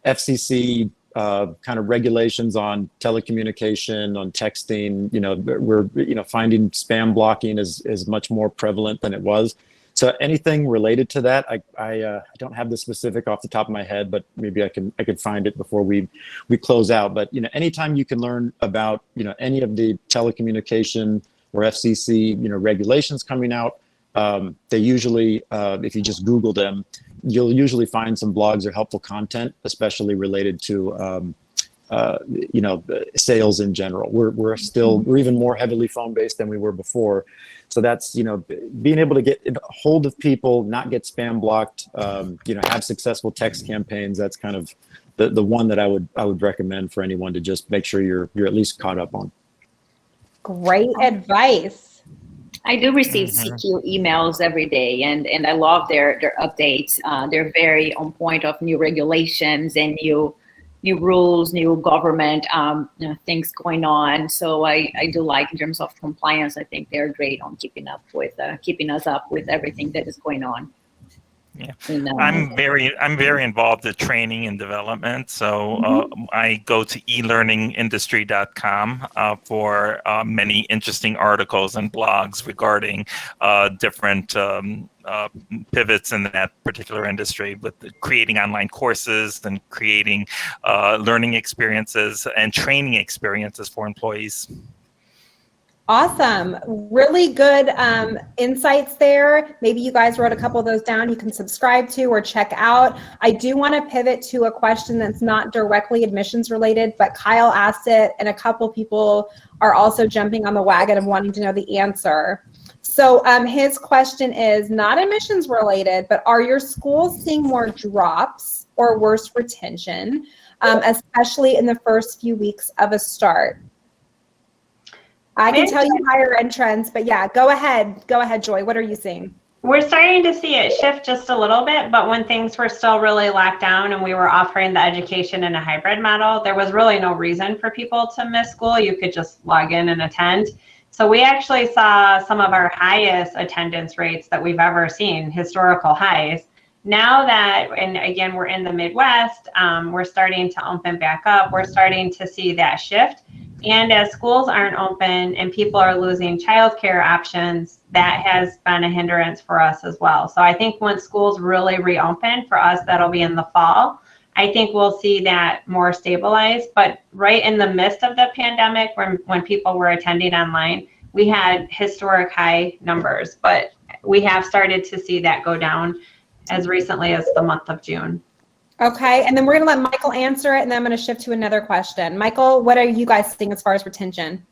FCC kind of regulations on telecommunication, on texting. We're finding spam blocking is much more prevalent than it was. So anything related to that, I don't have the specific off the top of my head, but maybe I could find it before we close out. But anytime you can learn about any of the telecommunication or FCC regulations coming out, they usually, if you just Google them, you'll usually find some blogs or helpful content, especially related to sales in general. We're even more heavily phone based than we were before. So that's, being able to get a hold of people, not get spam blocked, have successful text campaigns. That's kind of the one that I would recommend for anyone to just make sure you're at least caught up on. Great advice. I do receive CQ emails every day, and I love their updates. They're very on point of new regulations and new rules, new government things going on. So I do like, in terms of compliance, I think they're great on keeping us up with everything that is going on. Yeah, No. I'm very involved in training and development. So I go to elearningindustry.com for many interesting articles and blogs regarding different pivots in that particular industry, with creating online courses and creating learning experiences and training experiences for employees. Awesome. Really good insights there. Maybe you guys wrote a couple of those down you can subscribe to or check out. I do want to pivot to a question that's not directly admissions related, but Kyle asked it and a couple people are also jumping on the wagon of wanting to know the answer. So his question is not admissions related, but are your schools seeing more drops or worse retention, especially in the first few weeks of a start? I can tell you higher end trends, but yeah, go ahead, Joy. What are you seeing? We're starting to see it shift just a little bit, but when things were still really locked down and we were offering the education in a hybrid model, there was really no reason for people to miss school. You could just log in and attend. So we actually saw some of our highest attendance rates that we've ever seen, historical highs. Now that, and again, we're in the Midwest, we're starting to open back up. We're starting to see that shift. And as schools aren't open and people are losing childcare options, that has been a hindrance for us as well. So I think when schools really reopen, for us, that'll be in the fall. I think we'll see that more stabilized. But right in the midst of the pandemic, when people were attending online, we had historic high numbers, but we have started to see that go down as recently as the month of June. Okay, and then we're going to let Michael answer it, and then I'm going to shift to another question. Michael, what are you guys seeing as far as retention?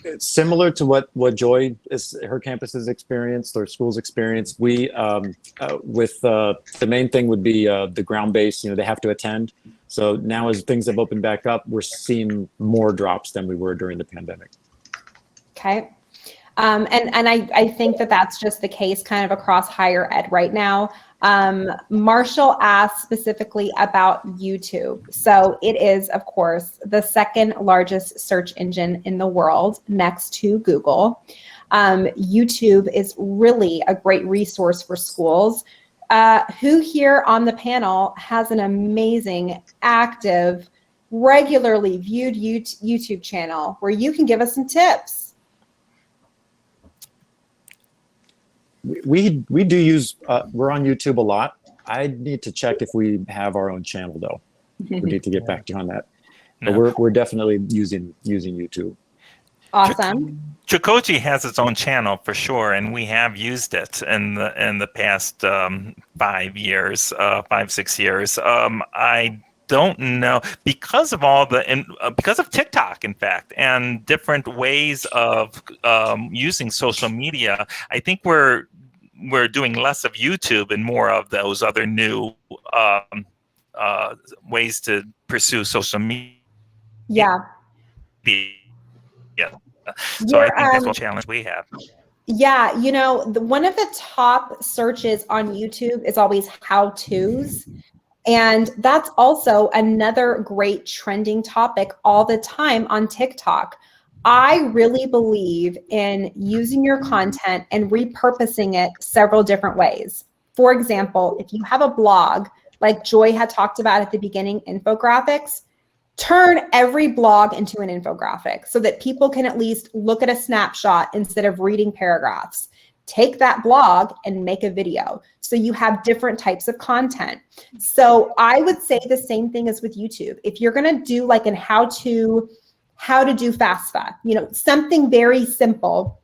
It's similar to what Joy her campus has experienced, or school's experienced. We the main thing would be the ground base. They have to attend. So now as things have opened back up, we're seeing more drops than we were during the pandemic. Okay. And I think that's just the case kind of across higher ed right now. Marshall asked specifically about YouTube. So it is, of course, the second largest search engine in the world next to Google. YouTube is really a great resource for schools. Who here on the panel has an amazing, active, regularly viewed YouTube channel where you can give us some tips? We do use, we're on YouTube a lot. I need to check if we have our own channel though. We need to get back to you on that. But we're definitely using YouTube. Awesome. Trikochi has its own channel for sure, and we have used it in the past 5 years, 5-6 years. I don't know, because of because of TikTok, in fact, and different ways of using social media. I think we're doing less of YouTube and more of those other new ways to pursue social media. Yeah. Yeah. So I think that's a challenge we have. Yeah, one of the top searches on YouTube is always how-tos. And that's also another great trending topic all the time on TikTok. I really believe in using your content and repurposing it several different ways. For example, if you have a blog, like Joy had talked about at the beginning, infographics, turn every blog into an infographic so that people can at least look at a snapshot instead of reading paragraphs. Take that blog and make a video. So you have different types of content. So I would say the same thing as with YouTube. If you're going to do like an how to do FAFSA, something very simple,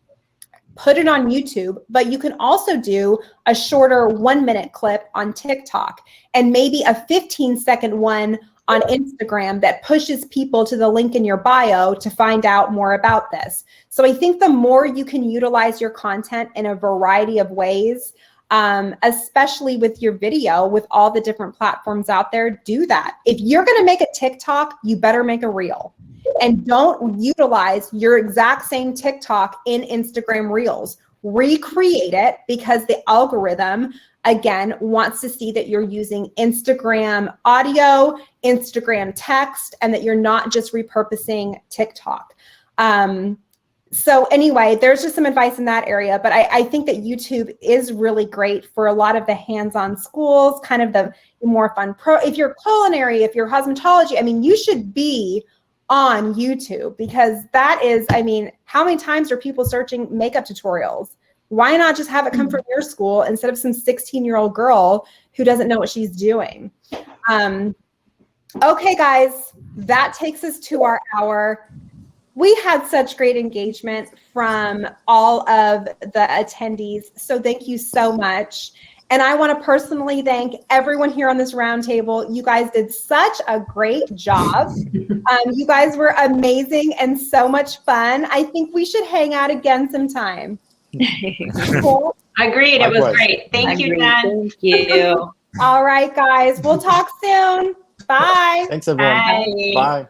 put it on YouTube, but you can also do a shorter 1-minute clip on TikTok and maybe a 15-second one on Instagram that pushes people to the link in your bio to find out more about this. So I think the more you can utilize your content in a variety of ways, especially with your video, with all the different platforms out there, do that. If you're going to make a TikTok, you better make a reel. And don't utilize your exact same TikTok in Instagram Reels. Recreate it, because the algorithm, again, wants to see that you're using Instagram audio, Instagram text, and that you're not just repurposing TikTok. So anyway, there's just some advice in that area, but I think that YouTube is really great for a lot of the hands-on schools, kind of the more fun if you're culinary, if you're cosmetology, I mean, you should be on YouTube, because that is, I mean, how many times are people searching makeup tutorials? Why not just have it come from your school instead of some 16-year-old girl who doesn't know what she's doing? Okay, guys, that takes us to our hour. We had such great engagement from all of the attendees, so thank you so much. And I want to personally thank everyone here on this roundtable. You guys did such a great job. You guys were amazing and so much fun. I think we should hang out again sometime. Cool. Agreed. It was great. Thank you, Jen. Thank you. All right, guys. We'll talk soon. Bye. Thanks, everyone. Bye. Bye.